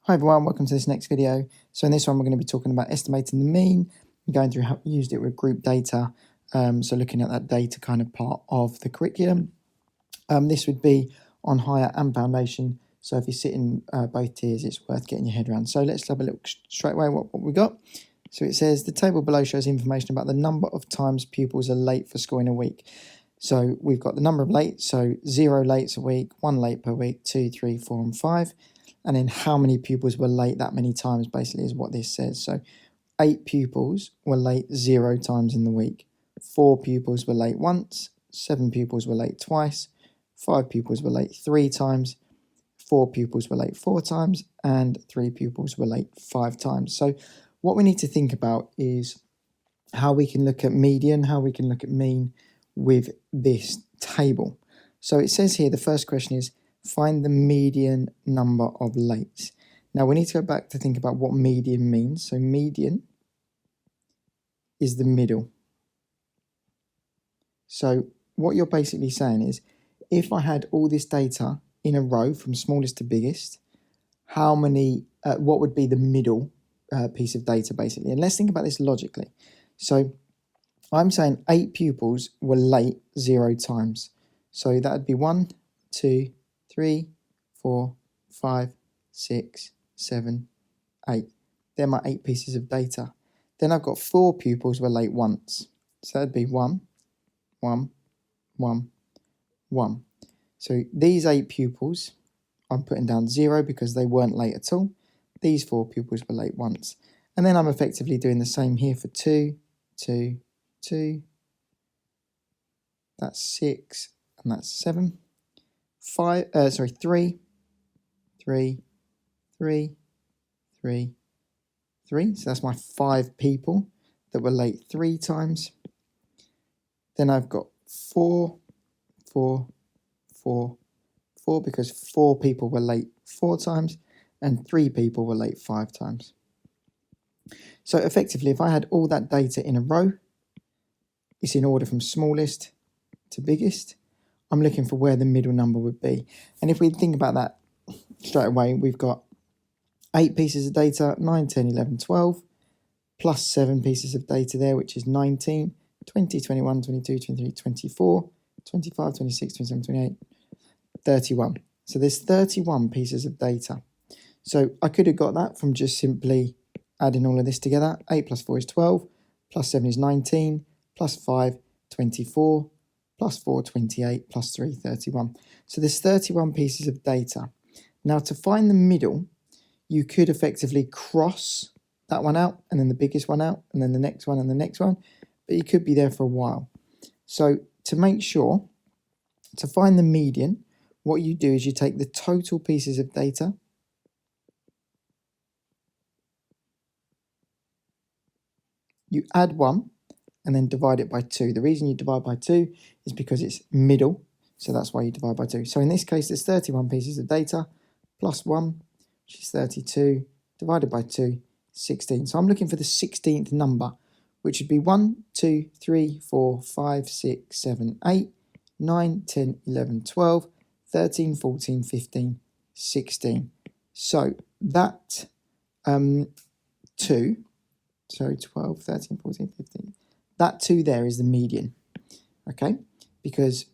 Hi everyone, welcome to this next video. So in this one we're going to be talking about estimating the mean, going through how we used it with group data, so looking at that data kind of part of the curriculum. This would be on higher and foundation, so if you sit in both tiers it's worth getting your head around. So let's have a look straight away what we got. So it says the table below shows information about the number of times pupils are late for school in a week. So we've got the number of late, so 0 lates a week, 1 late per week, 2, 3, 4 and 5. And then how many pupils were late that many times basically is what this says. So 8 pupils were late 0 times in the week. 4 pupils were late once. 7 pupils were late twice. 5 pupils were late 3 times. 4 pupils were late 4 times. And 3 pupils were late 5 times. So what we need to think about is how we can look at median, how we can look at mean with this table. So it says here, the first question is, find the median number of lates. Now we need to go back to think about what median means. So median is the middle. So what you're basically saying is, if I had all this data in a row from smallest to biggest, how many, what would be the middle piece of data basically? And let's think about this logically. So I'm saying 8 pupils were late 0 times. So that would be 1, 2, 3, 4, 5, 6, 7, 8. They're my 8 pieces of data. Then I've got 4 pupils were late once. So that'd be 1, 1, 1, 1. So these 8 pupils, I'm putting down 0 because they weren't late at all. These 4 pupils were late once. And then I'm effectively doing the same here for 2, 2, 2. That's 6 and that's 7. 3, 3, 3, 3, 3. So that's my 5 people that were late 3 times. Then I've got 4, 4, 4, 4 because 4 people were late 4 times and 3 people were late 5 times. So effectively, if I had all that data in a row, it's in order from smallest to biggest. I'm looking for where the middle number would be. And if we think about that straight away, we've got 8 pieces of data, 9, 10, 11, 12, plus 7 pieces of data there, which is 19, 20, 21, 22, 23, 24, 25, 26, 27, 28, 31. So there's 31 pieces of data. So I could have got that from just simply adding all of this together. 8 plus 4 is 12, plus 7 is 19, plus 5, 24, plus 4, 28, plus 3, 31. So there's 31 pieces of data. Now to find the middle, you could effectively cross that one out, and then the biggest one out, and then the next one and the next one, but you could be there for a while. So to make sure, to find the median, what you do is you take the total pieces of data, you add 1, and then divide it by 2. The reason you divide by 2 is because it's middle, so that's why you divide by 2. So in this case, there's 31 pieces of data, plus 1, which is 32, divided by 2, 16. So I'm looking for the 16th number, which would be 1, 2, 3, 4, 5, 6, 7, 8, 9, 10, 11, 12, 13, 14, 15, 16. So that 2, so 12, 13, 14, 15, that 2 there is the median, okay? Because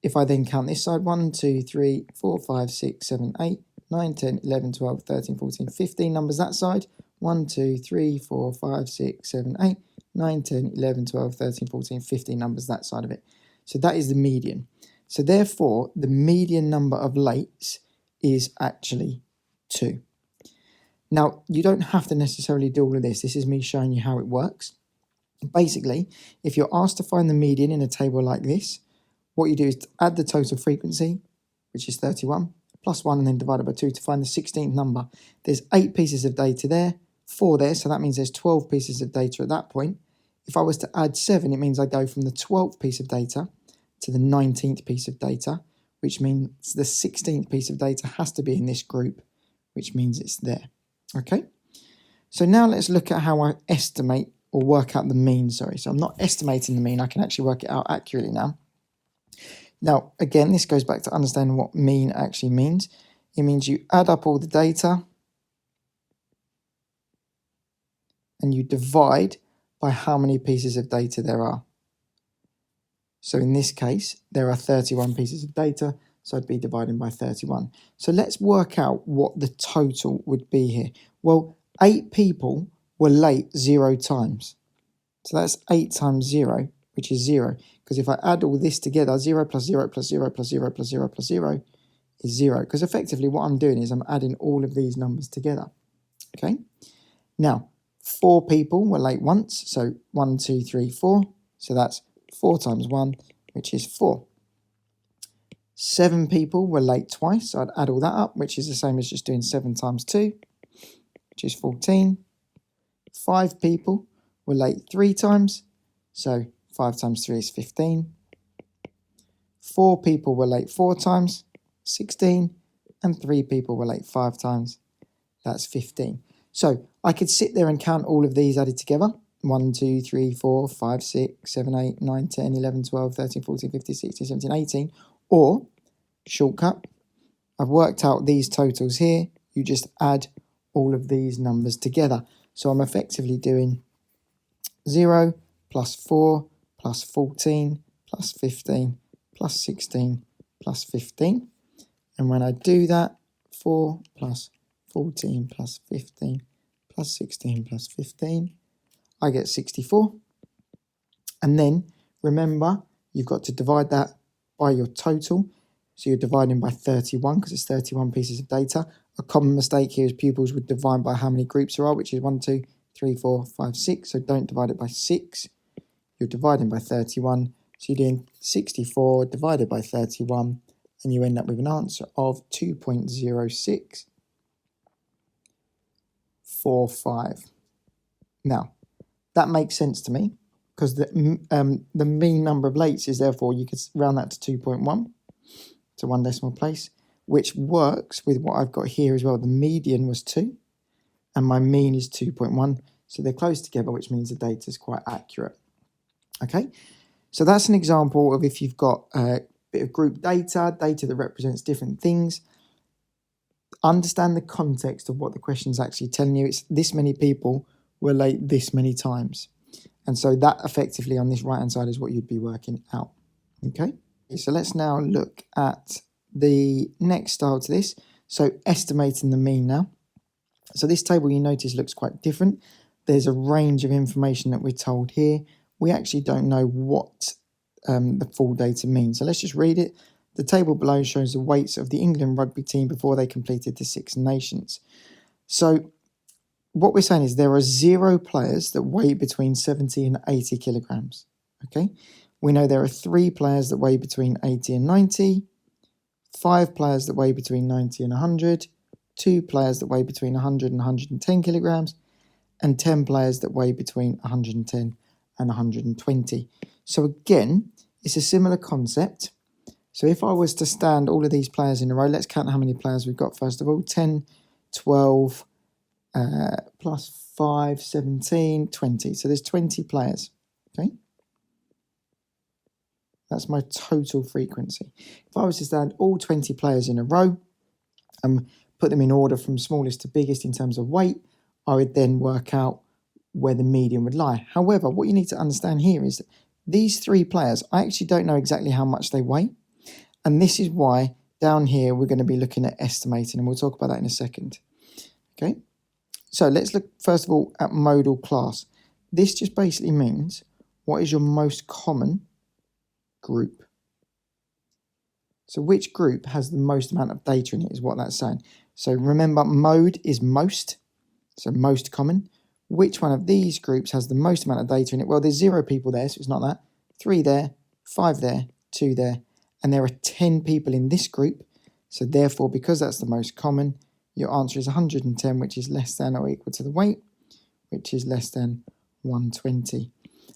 if I then count this side, 1, 2, 3, 4, 5, 6, 7, 8, 9, 10, 11, 12, 13, 14, 15 numbers that side, 1, 2, 3, 4, 5, 6, 7, 8, 9, 10, 11, 12, 13, 14, 15 numbers that side of it. So that is the median. So therefore, the median number of lates is actually 2. Now, you don't have to necessarily do all of this. This is me showing you how it works. Basically, if you're asked to find the median in a table like this, what you do is add the total frequency, which is 31, plus 1 and then divided by 2 to find the 16th number. There's 8 pieces of data there, 4 there, so that means there's 12 pieces of data at that point. If I was to add 7, it means I go from the 12th piece of data to the 19th piece of data, which means the 16th piece of data has to be in this group, which means it's there. Okay? So now let's look at how I estimate or work out the mean, sorry. So I'm not estimating the mean, I can actually work it out accurately now. Now, again, this goes back to understanding what mean actually means. It means you add up all the data, and you divide by how many pieces of data there are. So in this case, there are 31 pieces of data, so I'd be dividing by 31. So let's work out what the total would be here. Well, 8 people were late 0 times. So that's 8 times 0, which is 0. Because if I add all this together, 0 plus 0 plus 0 plus 0 plus 0 plus 0 is 0. Because effectively what I'm doing is I'm adding all of these numbers together. Okay? Now, 4 people were late once, so 1, 2, 3, 4. So that's 4 times 1, which is 4. 7 people were late twice, so I'd add all that up, which is the same as just doing 7 times 2, which is 14. 5 people were late 3 times, so 5 times 3 is 15. 4 people were late 4 times, 16. And 3 people were late 5 times, that's 15. So I could sit there and count all of these added together. 1, 2, 3, 4, 5, 6, 7, 8, 9, 10, 11, 12, 13, 14, 15, 16, 17, 18. Or, shortcut, I've worked out these totals here. You just add all of these numbers together. So I'm effectively doing 0 plus 4 plus 14 plus 15 plus 16 plus 15. And when I do that, 4 plus 14 plus 15 plus 16 plus 15, I get 64. And then, remember, you've got to divide that by your total. So you're dividing by 31 because it's 31 pieces of data. A common mistake here is pupils would divide by how many groups there are, which is 1, 2, 3, 4, 5, 6. So don't divide it by 6. You're dividing by 31. So you're doing 64 divided by 31, and you end up with an answer of 2.0645. Now, that makes sense to me because the mean number of lates is therefore, you could round that to 2.1, to 1 decimal place, which works with what I've got here as well. The median was 2 and my mean is 2.1. So they're close together, which means the data is quite accurate. Okay, so that's an example of if you've got a bit of group data that represents different things. Understand the context of what the question is actually telling you. It's this many people were late this many times. And so that effectively on this right-hand side is what you'd be working out. Okay, so let's now look at the next style to this. So estimating the mean now. So this table, you notice, looks quite different. There's a range of information that we're told here. We actually don't know what the full data means. So let's just read it. The table below shows the weights of the England rugby team before they completed the Six Nations. So what we're saying is there are 0 players that weigh between 70 and 80 kilograms. Okay, we know there are 3 players that weigh between 80 and 90, 5 players that weigh between 90 and 100, 2 players that weigh between 100 and 110 kilograms, and 10 players that weigh between 110 and 120. So again, it's a similar concept. So if I was to stand all of these players in a row, let's count how many players we've got first of all. 10, 12, plus 5, 17, 20. So there's 20 players, okay? That's my total frequency. If I was to stand all 20 players in a row and put them in order from smallest to biggest in terms of weight, I would then work out where the median would lie. However, what you need to understand here is that these 3 players, I actually don't know exactly how much they weigh. And this is why down here we're going to be looking at estimating, and we'll talk about that in a second. Okay, so let's look first of all at modal class. This just basically means what is your most common group. So which group has the most amount of data in it is what that's saying. So remember, mode is most, so most common. Which one of these groups has the most amount of data in it? Well, there's 0 people there, so it's not that. 3 there, 5 there, 2 there, and there are 10 people in this group. So therefore, because that's the most common, your answer is 110, which is less than or equal to the weight, which is less than 120.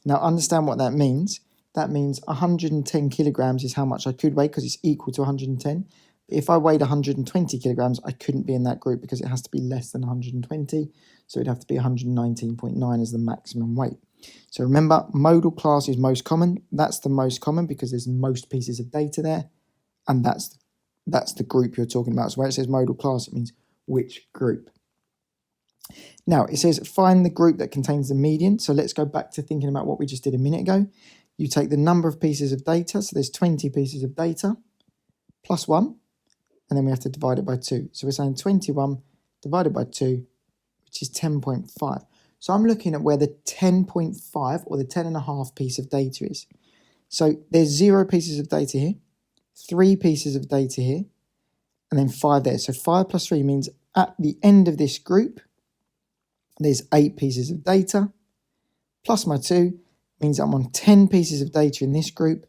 Now, understand what that means. That means 110 kilograms is how much I could weigh because it's equal to 110. If I weighed 120 kilograms, I couldn't be in that group because it has to be less than 120. So it'd have to be 119.9 as the maximum weight. So remember, modal class is most common. That's the most common because there's most pieces of data there. And that's the group you're talking about. So where it says modal class, it means which group. Now, it says find the group that contains the median. So let's go back to thinking about what we just did a minute ago. You take the number of pieces of data. So there's 20 pieces of data plus 1. And then we have to divide it by 2. So we're saying 21 divided by 2, which is 10.5. So I'm looking at where the 10.5 or the 10.5 piece of data is. So there's 0 pieces of data here, 3 pieces of data here, and then 5 there. So 5 plus 3 means at the end of this group, there's 8 pieces of data, plus my 2 means I'm on 10 pieces of data in this group,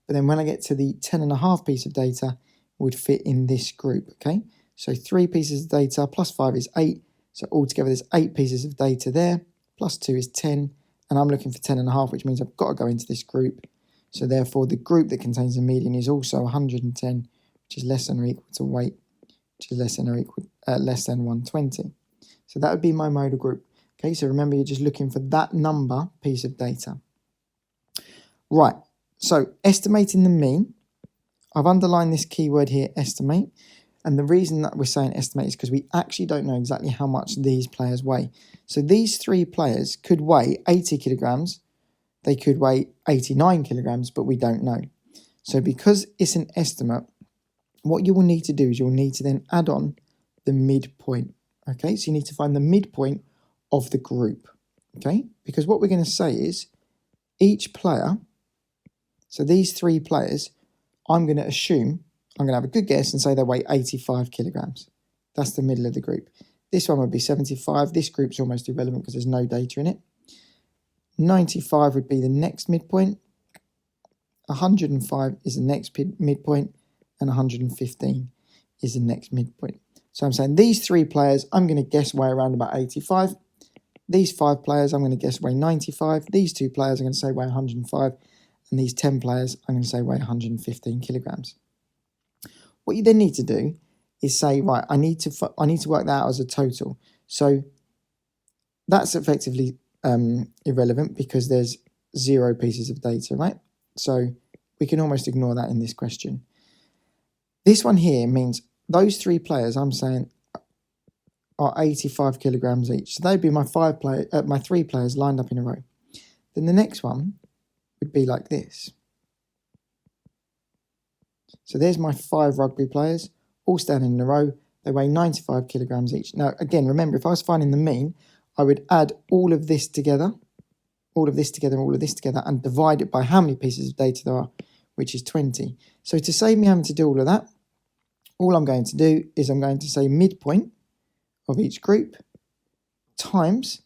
but then when I get to the 10.5 piece of data, it would fit in this group, okay? So 3 pieces of data plus 5 is 8, so altogether there's 8 pieces of data there, plus 2 is 10, and I'm looking for 10.5, which means I've got to go into this group. So therefore, the group that contains the median is also 110, which is less than or equal to weight, which is less than 120. So that would be my modal group. Okay, so remember you're just looking for that number piece of data. Right, so estimating the mean. I've underlined this keyword here, estimate. And the reason that we're saying estimate is because we actually don't know exactly how much these players weigh. So these 3 players could weigh 80 kilograms. They could weigh 89 kilograms, but we don't know. So because it's an estimate, what you will need to do is you'll need to then add on the midpoint. Okay, so you need to find the midpoint of the group. Okay, because what we're going to say is each player, so these 3 players, I'm going to assume, I'm going to have a good guess and say they weigh 85 kilograms. That's the middle of the group. This one would be 75. This group's almost irrelevant because there's no data in it. 95 would be the next midpoint. 105 is the next midpoint. And 115 is the next midpoint. So I'm saying these 3 players, I'm going to guess weigh around about 85. These 5 players, I'm going to guess weigh 95. These 2 players, I'm going to say weigh 105. And these 10 players, I'm going to say weigh 115 kilograms. What you then need to do is say, right, I need to work that out as a total. So that's effectively irrelevant because there's 0 pieces of data, right? So we can almost ignore that in this question. This one here means those 3 players I'm saying are 85 kilograms each. So they'd be my 3 players lined up in a row. Then the next one would be like this. So there's my 5 rugby players, all standing in a row. They weigh 95 kilograms each. Now, again, remember, if I was finding the mean, I would add all of this together, all of this together, all of this together, and divide it by how many pieces of data there are, which is 20. So to save me having to do all of that, all I'm going to do is I'm going to say midpoint of each group times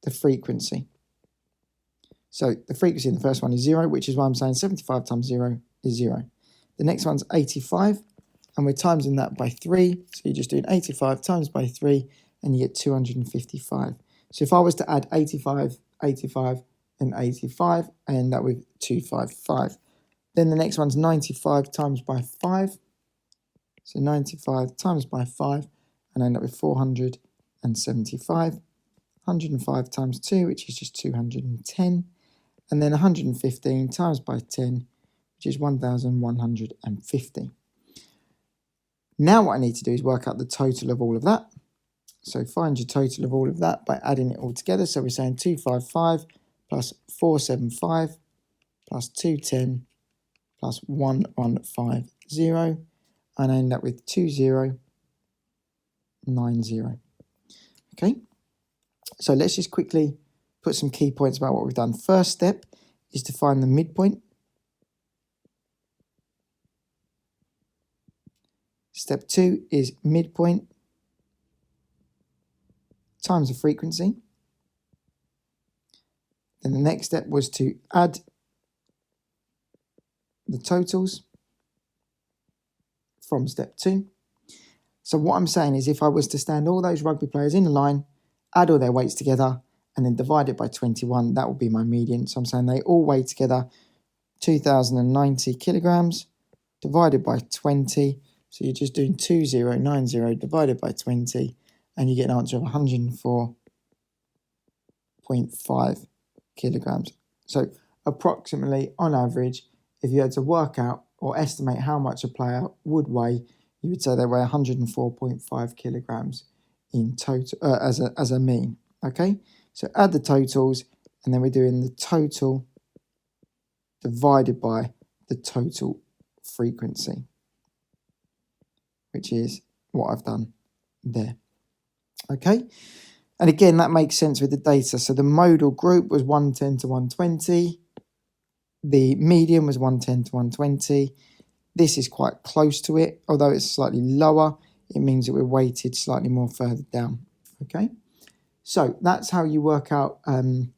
the frequency. So the frequency in the first one is 0, which is why I'm saying 75 times 0 is 0. The next one's 85, and we're timesing that by 3. So you're just doing 85 times by 3, and you get 255. So if I was to add 85, 85, and 85, I end up with 255. Then the next one's 95 times by 5. So 95 times by 5, and I end up with 475. 105 times 2, which is just 210. And then 115 times by 10, which is 1,150. Now what I need to do is work out the total of all of that. So find your total of all of that by adding it all together. So we're saying 255 plus 475 plus 210 plus 1150. And I end up with 2090. Okay, so let's just quickly put some key points about what we've done. First step is to find the midpoint. Step 2 is midpoint times the frequency. Then the next step was to add the totals from step 2. So what I'm saying is if I was to stand all those rugby players in a line, add all their weights together, and then divide it by 21, that would be my median. So I'm saying they all weigh together 2,090 kilograms divided by 20. So you're just doing 2090 divided by 20, and you get an answer of 104.5 kilograms. So approximately, on average, if you had to work out or estimate how much a player would weigh, you would say they weigh 104.5 kilograms in total as a mean. Okay, so add the totals, and then we're doing the total divided by the total frequency, which is what I've done there. Okay, and again, that makes sense with the data. So the modal group was 110 to 120. The median was 110 to 120. This is quite close to it, although it's slightly lower. It means that we're weighted slightly more further down. Okay, so that's how you work out an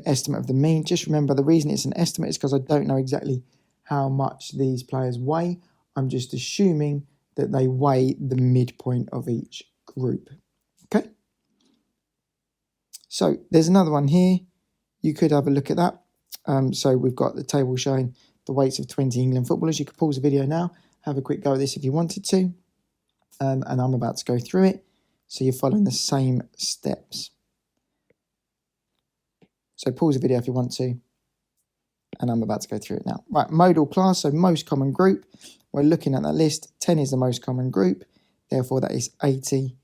estimate of the mean. Just remember, the reason it's an estimate is because I don't know exactly how much these players weigh. I'm just assuming that they weigh the midpoint of each group. Okay, so there's another one here. You could have a look at that. So we've got the table showing the weights of 20 England footballers. You could pause the video now, have a quick go at this if you wanted to. And I'm about to go through it. So you're following the same steps. So pause the video if you want to. And I'm about to go through it now. Right, modal class, so most common group. We're looking at that list. 10 is the most common group. Therefore, that is 80,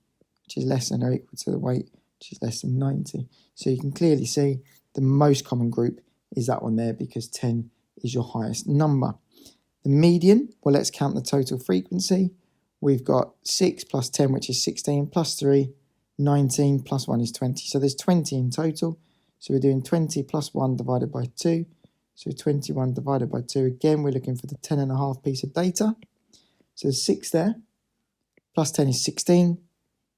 which is less than or equal to the weight, which is less than 90. So you can clearly see the most common group is that one there because 10 is your highest number. The median, well, let's count the total frequency. We've got 6 plus 10, which is 16, plus 3, 19, plus 1 is 20. So there's 20 in total. So we're doing 20 plus 1 divided by 2. So 21 divided by 2. Again, we're looking for the 10.5 piece of data. So there's 6 there. Plus 10 is 16,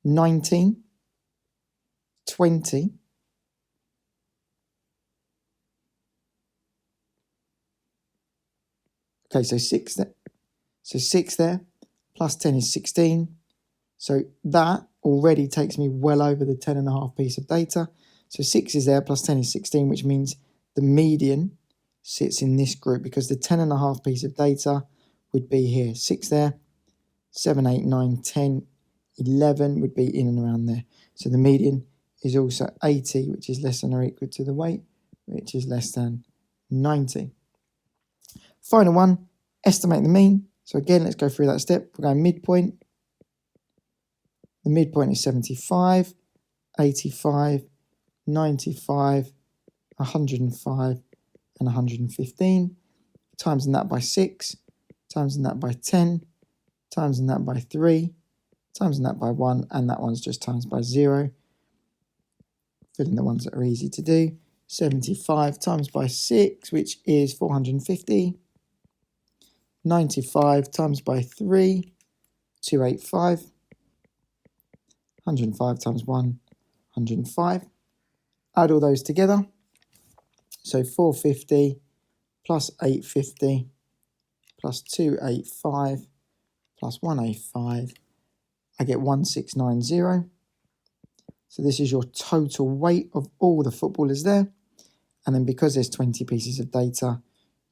19, 20, okay, so 6 there. So 6 there, plus 10 is 16. So that already takes me well over the 10.5 piece of data. So 6 is there, plus 10 is 16, which means the median sits in this group because the 10.5 piece of data would be here. 6 there, 7, 8, 9, 10, 11 would be in and around there. So the median is also 80, which is less than or equal to the weight, which is less than 90. Final one, estimate the mean. So again, let's go through that step. We're going midpoint. The midpoint is 75, 85, 95, 105, and 115. Timesing that by 6, timesing that by 10, timesing that by 3, timesing that by 1, and that one's just times by 0. Fill in the ones that are easy to do. 75 times by 6, which is 450. 95 times by 3, 285. 105 times 1, 105. Add all those together. So 450 plus 850 plus 285 plus 185. I get 1690. So this is your total weight of all the footballers there. And then because there's 20 pieces of data,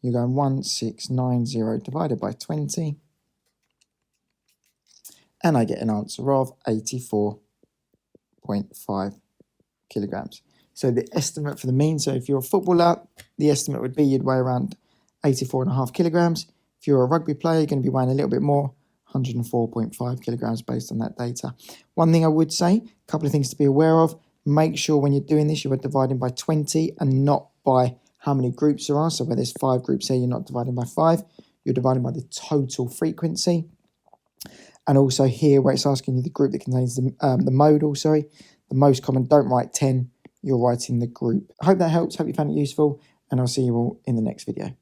you're going 1690 divided by 20. And I get an answer of 84.5 kilograms. So the estimate for the mean, so if you're a footballer, the estimate would be you'd weigh around 84.5 kilograms. If you're a rugby player, you're going to be weighing a little bit more, 104.5 kilograms based on that data. One thing I would say, a couple of things to be aware of, make sure when you're doing this, you are dividing by 20 and not by how many groups there are. So where there's 5 groups here, you're not dividing by 5, you're dividing by the total frequency. And also here where it's asking you the group that contains the modal, the most common, don't write 10, you're writing the group. I hope that helps, hope you found it useful, and I'll see you all in the next video.